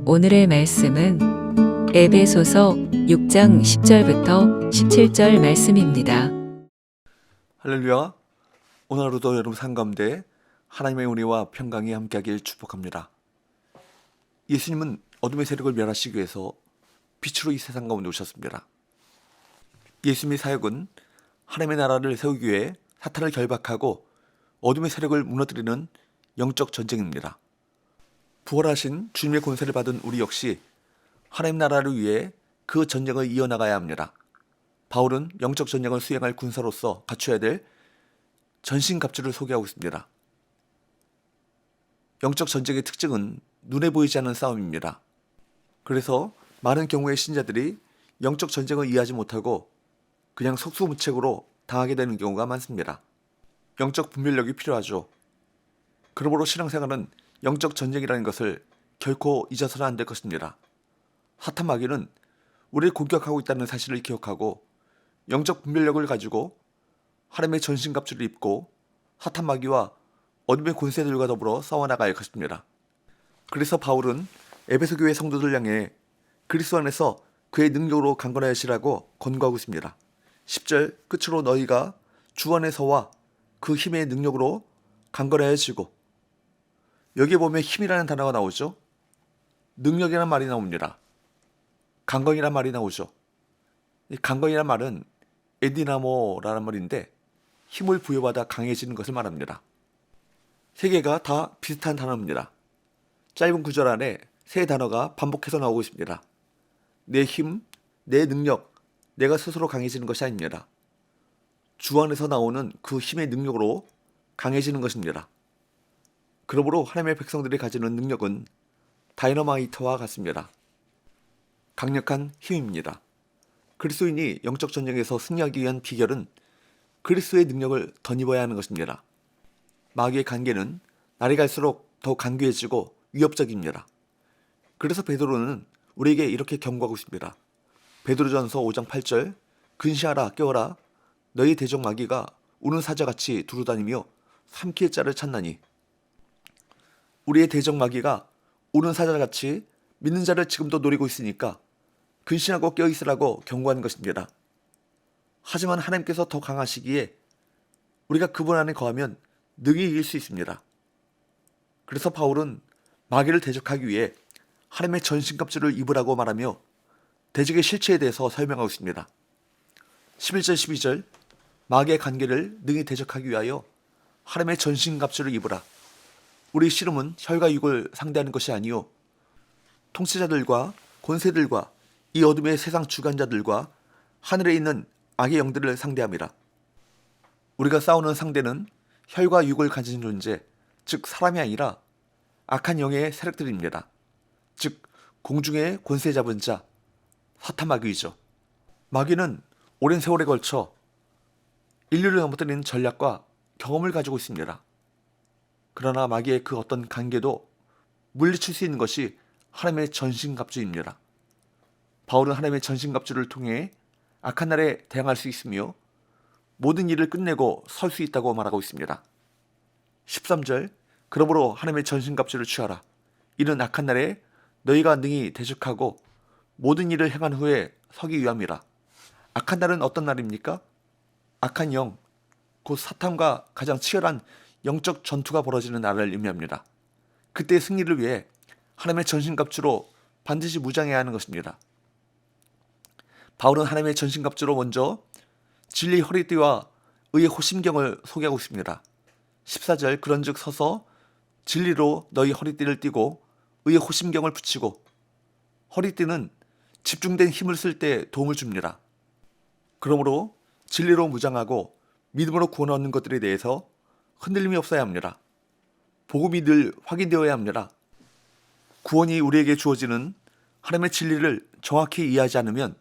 오늘의 말씀은 에베소서 6장 10절부터 17절 말씀입니다. 할렐루야. 오늘 하루도 여러분 삶 가운데 하나님의 은혜와 평강이 함께하길 축복합니다. 예수님은 어둠의 세력을 멸하시기 위해서 빛으로 이 세상 가운데 오셨습니다. 예수님의 사역은 하나님의 나라를 세우기 위해 사탄을 결박하고 어둠의 세력을 무너뜨리는 영적 전쟁입니다. 부활하신 주님의 권세를 받은 우리 역시 하나님 나라를 위해 그 전쟁을 이어나가야 합니다. 바울은 영적 전쟁을 수행할 군사로서 갖춰야 될 전신갑주를 소개하고 있습니다. 영적 전쟁의 특징은 눈에 보이지 않는 싸움입니다. 그래서 많은 경우에 신자들이 영적 전쟁을 이해하지 못하고 그냥 속수무책으로 당하게 되는 경우가 많습니다. 영적 분별력이 필요하죠. 그러므로 신앙생활은 영적 전쟁이라는 것을 결코 잊어서는 안 될 것입니다. 사탄 마귀는 우리를 공격하고 있다는 사실을 기억하고 영적 분별력을 가지고 하나님의 전신갑주를 입고 사탄 마귀와 어둠의 권세들과 더불어 싸워나가야 할 것입니다. 그래서 바울은 에베소 교회 성도들 향해 그리스도 안에서 그의 능력으로 강건하시라고 권고하고 있습니다. 10절 끝으로 너희가 주 안에서와 그 힘의 능력으로 강건하여지고, 여기에 보면 힘이라는 단어가 나오죠. 능력이라는 말이 나옵니다. 강건이라는 말이 나오죠. 이 강건이라는 말은 에디나모라는 말인데 힘을 부여받아 강해지는 것을 말합니다. 세 개가 다 비슷한 단어입니다. 짧은 구절 안에 세 단어가 반복해서 나오고 있습니다. 내 힘, 내 능력, 내가 스스로 강해지는 것이 아닙니다. 주 안에서 나오는 그 힘의 능력으로 강해지는 것입니다. 그러므로 하나님의 백성들이 가지는 능력은 다이너마이트와 같습니다. 강력한 힘입니다. 그리스도인이 영적 전쟁에서 승리하기 위한 비결은 그리스도의 능력을 덧입어야 하는 것입니다. 마귀의 관계는 날이 갈수록 더 간교해지고 위협적입니다. 그래서 베드로는 우리에게 이렇게 경고하고 있습니다. 베드로전서 5장 8절 근시하라 깨어라 너희 대적 마귀가 우는 사자같이 두루다니며 삼킬 자를 찾나니. 우리의 대적 마귀가 우는 사자같이 믿는 자를 지금도 노리고 있으니까 근신하고 깨어있으라고 경고하는 것입니다. 하지만 하나님께서 더 강하시기에 우리가 그분 안에 거하면 능히 이길 수 있습니다. 그래서 바울은 마귀를 대적하기 위해 하나님의 전신갑주를 입으라고 말하며 대적의 실체에 대해서 설명하고 있습니다. 11절 12절 마귀의 관계를 능히 대적하기 위하여 하나님의 전신갑주를 입으라. 우리 씨름은 혈과 육을 상대하는 것이 아니요 통치자들과 권세들과 이 어둠의 세상 주관자들과 하늘에 있는 악의 영들을 상대함이라. 우리가 싸우는 상대는 혈과 육을 가진 존재, 즉 사람이 아니라 악한 영의 세력들입니다. 즉 공중의 권세 잡은 자, 사탄 마귀이죠. 마귀는 오랜 세월에 걸쳐 인류를 넘어뜨리는 전략과 경험을 가지고 있습니다. 그러나 마귀의 그 어떤 관계도 물리칠 수 있는 것이 하나님의 전신갑주입니다. 바울은 하나님의 전신갑주를 통해 악한 날에 대항할 수 있으며 모든 일을 끝내고 설 수 있다고 말하고 있습니다. 13절 그러므로 하나님의 전신갑주를 취하라. 이는 악한 날에 너희가 능히 대적하고 모든 일을 행한 후에 서기 위함이라. 악한 날은 어떤 날입니까? 악한 영, 곧 사탄과 가장 치열한 영적 전투가 벌어지는 날을 의미합니다. 그때의 승리를 위해 하나님의 전신갑주로 반드시 무장해야 하는 것입니다. 바울은 하나님의 전신갑주로 먼저 진리의 허리띠와 의의 호심경을 소개하고 있습니다. 14절 그런즉 서서 진리로 너희 허리띠를 띠고 의의 호심경을 붙이고. 허리띠는 집중된 힘을 쓸 때 도움을 줍니다. 그러므로 진리로 무장하고 믿음으로 구원 얻는 것들에 대해서 흔들림이 없어야 합니다. 복음이 늘 확인되어야 합니다. 구원이 우리에게 주어지는 하나님의 진리를 정확히 이해하지 않으면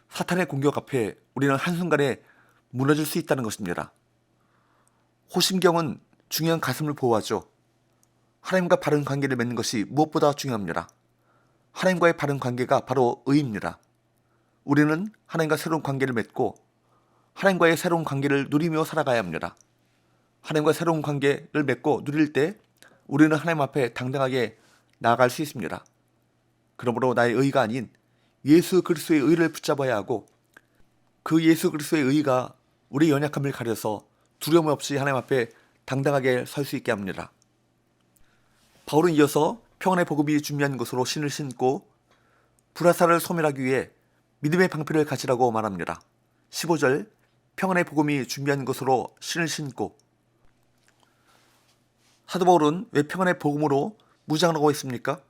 사탄의 공격 앞에 우리는 한순간에 무너질 수 있다는 것입니다. 호심경은 중요한 가슴을 보호하죠. 하나님과 바른 관계를 맺는 것이 무엇보다 중요합니다. 하나님과의 바른 관계가 바로 의입니다. 우리는 하나님과 새로운 관계를 맺고 하나님과의 새로운 관계를 누리며 살아가야 합니다. 하나님과 새로운 관계를 맺고 누릴 때 우리는 하나님 앞에 당당하게 나아갈 수 있습니다. 그러므로 나의 의가 아닌 예수 그리스도의 의를 붙잡아야 하고 그 예수 그리스도의 의가 우리 연약함을 가려서 두려움 없이 하나님 앞에 당당하게 설 수 있게 합니다. 바울은 이어서 평안의 복음이 준비한 것으로 신을 신고 불화살을 소멸하기 위해 믿음의 방패를 가지라고 말합니다. 15절 평안의 복음이 준비한 것으로 신을 신고. 사도 바울은 왜 평안의 복음으로 무장을 하고 있습니까?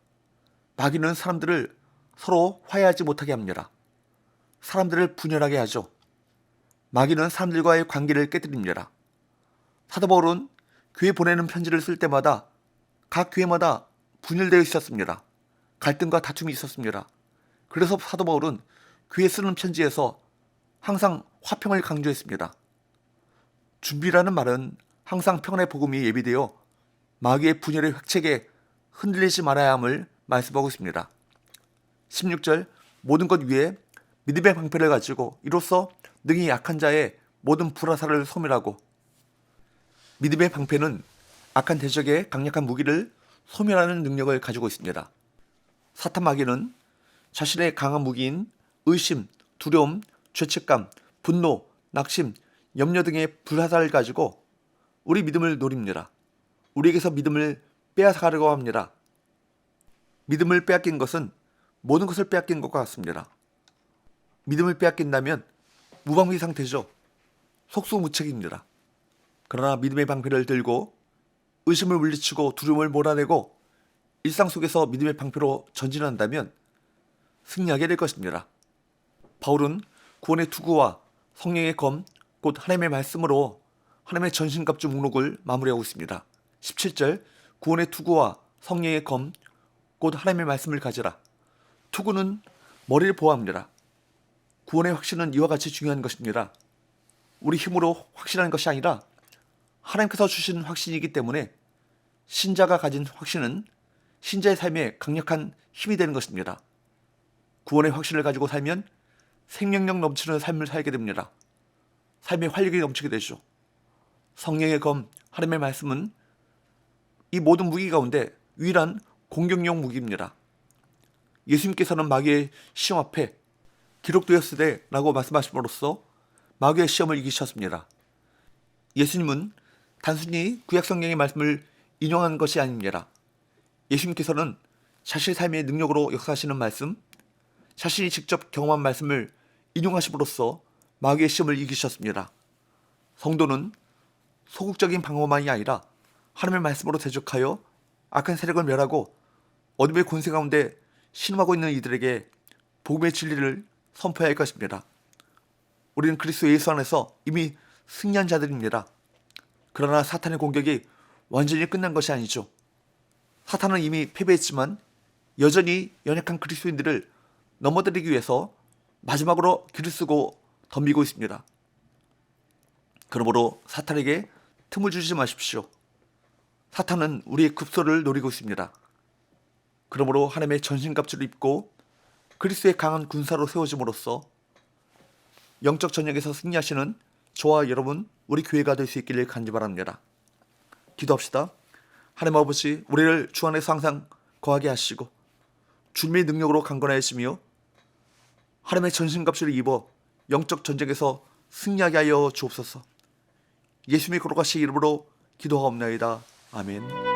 마귀는 사람들을 서로 화해하지 못하게 합니다. 사람들을 분열하게 하죠. 마귀는 사람들과의 관계를 깨뜨립니다. 사도 바울은 교회 보내는 편지를 쓸 때마다 각 교회마다 분열되어 있었습니다. 갈등과 다툼이 있었습니다. 그래서 사도 바울은 교회 쓰는 편지에서 항상 화평을 강조했습니다. 준비라는 말은 항상 평안의 복음이 예비되어 마귀의 분열의 획책에 흔들리지 말아야 함을 말씀하고 있습니다. 16절 모든 것 위에 믿음의 방패를 가지고 이로써 능히 약한 자의 모든 불화살을 소멸하고. 믿음의 방패는 악한 대적의 강력한 무기를 소멸하는 능력을 가지고 있습니다. 사탄 마귀는 자신의 강한 무기인 의심, 두려움, 죄책감, 분노, 낙심, 염려 등의 불화살을 가지고 우리 믿음을 노립니다. 우리에게서 믿음을 빼앗아가려고 합니다. 믿음을 빼앗긴 것은 모든 것을 빼앗긴 것과 같습니다. 믿음을 빼앗긴다면 무방비 상태죠. 속수무책입니다. 그러나 믿음의 방패를 들고 의심을 물리치고 두려움을 몰아내고 일상 속에서 믿음의 방패로 전진한다면 승리하게 될 것입니다. 바울은 구원의 투구와 성령의 검, 곧 하나님의 말씀으로 하나님의 전신갑주 목록을 마무리하고 있습니다. 17절 구원의 투구와 성령의 검, 곧 하나님의 말씀을 가지라. 투구는 머리를 보호합니다. 구원의 확신은 이와 같이 중요한 것입니다. 우리 힘으로 확신하는 것이 아니라 하나님께서 주신 확신이기 때문에 신자가 가진 확신은 신자의 삶에 강력한 힘이 되는 것입니다. 구원의 확신을 가지고 살면 생명력 넘치는 삶을 살게 됩니다. 삶의 활력이 넘치게 되죠. 성령의 검, 하나님의 말씀은 이 모든 무기 가운데 유일한 공격용 무기입니다. 예수님께서는 마귀의 시험 앞에 기록되었으되 라고 말씀하심으로써 마귀의 시험을 이기셨습니다. 예수님은 단순히 구약성경의 말씀을 인용한 것이 아닙니다. 예수님께서는 자신의 삶의 능력으로 역사하시는 말씀, 자신이 직접 경험한 말씀을 인용하심으로써 마귀의 시험을 이기셨습니다. 성도는 소극적인 방어만이 아니라 하나님의 말씀으로 대적하여 악한 세력을 멸하고 어둠의 권세 가운데 신음하고 있는 이들에게 복음의 진리를 선포해야 할 것입니다. 우리는 그리스도 예수 안에서 이미 승리한 자들입니다. 그러나 사탄의 공격이 완전히 끝난 것이 아니죠. 사탄은 이미 패배했지만 여전히 연약한 그리스도인들을 넘어뜨리기 위해서 마지막으로 길을 쓰고 덤비고 있습니다. 그러므로 사탄에게 틈을 주지 마십시오. 사탄은 우리의 급소를 노리고 있습니다. 그러므로 하나님의 전신갑주를 입고 그리스도의 강한 군사로 세워짐으로써 영적 전쟁에서 승리하시는 저와 여러분, 우리 교회가 될 수 있기를 간절히 바랍니다. 기도합시다. 하나님 아버지, 우리를 주 안에서 항상 거하게 하시고 주님의 능력으로 강건하시며 하나님의 전신갑주를 입어 영적 전쟁에서 승리하게 하여 주옵소서. 예수님의 거룩하신 이름으로 기도하옵나이다. 아멘.